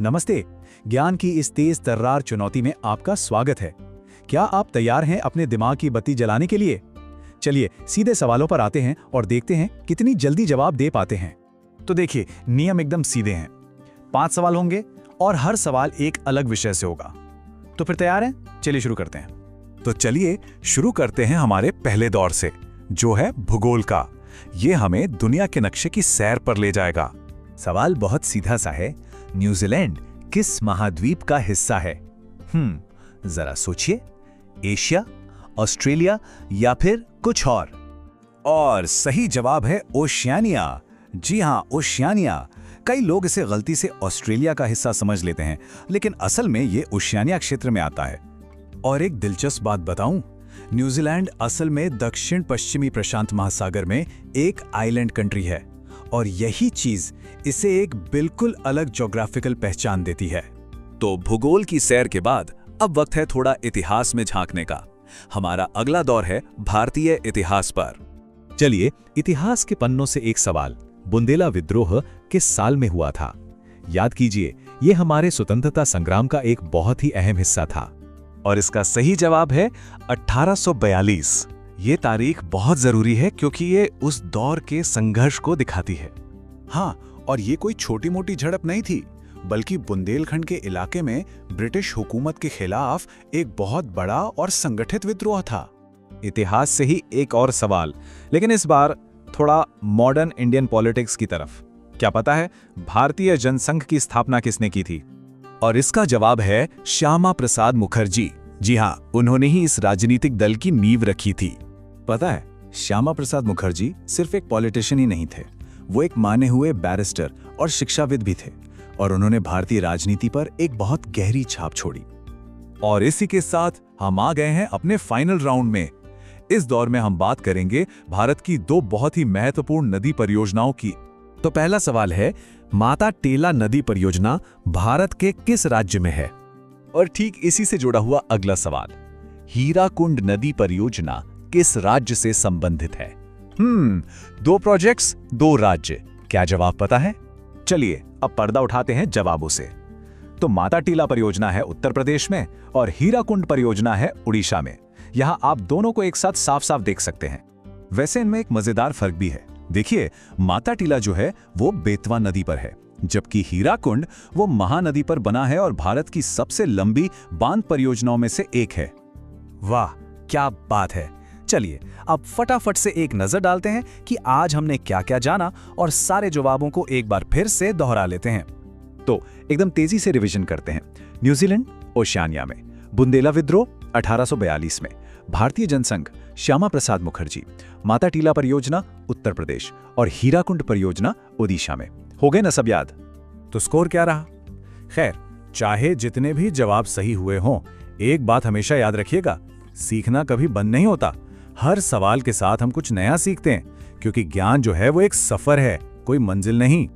नमस्ते। ज्ञान की इस तेज तर्रार चुनौती में आपका स्वागत है। क्या आप तैयार हैं अपने दिमाग की बत्ती जलाने के लिए? चलिए सीधे सवालों पर आते हैं और देखते हैं कितनी जल्दी जवाब दे पाते हैं। तो देखिए, नियम एकदम सीधे हैं। 5 सवाल होंगे और हर सवाल एक अलग विषय से होगा। तो फिर तैयार हैं? चलिए शुरू करते हैं। तो चलिए शुरू करते हैं हमारे पहले दौर से, जो है भूगोल का। ये हमें दुनिया के नक्शे की सैर पर ले जाएगा। सवाल बहुत सीधा सा है, न्यूजीलैंड किस महाद्वीप का हिस्सा है? जरा सोचिए, एशिया, ऑस्ट्रेलिया या फिर कुछ और? और सही जवाब है ओशियानिया। जी हाँ, ओशियानिया। कई लोग इसे गलती से ऑस्ट्रेलिया का हिस्सा समझ लेते हैं, लेकिन असल में ये ओशियानिया क्षेत्र में आता है। और एक दिलचस्प बात बताऊं, न्यूजीलैंड असल में दक्षिण पश्चिमी प्रशांत महासागर में एक आइलैंड कंट्री है, और यही चीज इसे एक बिल्कुल अलग ज्योग्राफिकल पहचान देती है। तो भूगोल की सैर के बाद अब वक्त है थोड़ा इतिहास में झांकने का। हमारा अगला दौर है भारतीय इतिहास पर। चलिए, इतिहास के पन्नों से एक सवाल, बुंदेला विद्रोह किस साल में हुआ था? याद कीजिए, ये हमारे स्वतंत्रता संग्राम का एक बहुत ही अहम हिस्सा था। और इसका सही जवाब है 1842। ये तारीख बहुत जरूरी है क्योंकि ये उस दौर के संघर्ष को दिखाती है। हाँ, और ये कोई छोटी मोटी झड़प नहीं थी, बल्कि बुंदेलखंड के इलाके में ब्रिटिश हुकूमत के खिलाफ एक बहुत बड़ा और संगठित विद्रोह था। इतिहास से ही एक और सवाल, लेकिन इस बार थोड़ा मॉडर्न इंडियन पॉलिटिक्स की तरफ। क्या पता है भारतीय जनसंघ की स्थापना किसने की थी? और इसका जवाब है श्यामा प्रसाद मुखर्जी। जी हाँ, उन्होंने ही इस राजनीतिक दल की नींव रखी थी। पता है, श्यामा प्रसाद मुखर्जी सिर्फ एक पॉलिटिशियन ही नहीं थे, वो एक माने हुए बैरिस्टर और शिक्षाविद भी थे, और उन्होंने भारतीय राजनीति पर एक बहुत गहरी छाप छोड़ी। और इसी के साथ हम आ गए हैं अपने फाइनल राउंड में। इस दौर में हम बात करेंगे भारत की 2 बहुत ही महत्वपूर्ण नदी परियोजनाओं की। तो पहला सवाल है, माता टेला नदी परियोजना भारत के किस राज्य में है? और ठीक इसी से जुड़ा हुआ अगला सवाल, हीराकुंड नदी परियोजना किस राज्य से संबंधित है? 2 प्रोजेक्ट्स, 2 राज्य। क्या जवाब पता है? चलिए अब पर्दा उठाते हैं जवाबों से। तो माता टीला परियोजना है उत्तर प्रदेश में और हीराकुंड परियोजना है उड़ीसा में। यहां आप दोनों को एक साथ साफ साफ देख सकते हैं। वैसे इनमें एक मजेदार फर्क भी है। देखिए, माता टीला जो है वो बेतवा नदी पर है, जबकि हीराकुंड वो महानदी पर बना है और भारत की सबसे लंबी बांध परियोजनाओं में से एक है। वाह, क्या बात है। चलिए अब फटाफट से एक नजर डालते हैं कि आज हमने क्या क्या जाना, और सारे जवाबों को एक बार फिर से दोहरा लेते हैं। तो एकदम तेजी से रिवीजन करते हैं। न्यूजीलैंड ओशियानिया में, बुंदेला विद्रोह 1842 में, भारतीय जनसंघ श्यामा प्रसाद मुखर्जी, माता टीला परियोजना उत्तर प्रदेश और हीराकुंड परियोजना ओडिशा में। हो गए ना सब याद? तो स्कोर क्या रहा? खैर, चाहे जितने भी जवाब सही हुए हों, एक बात हमेशा याद रखिएगा, सीखना कभी बंद नहीं होता। हर सवाल के साथ हम कुछ नया सीखते हैं, क्योंकि ज्ञान जो है वो एक सफर है, कोई मंजिल नहीं।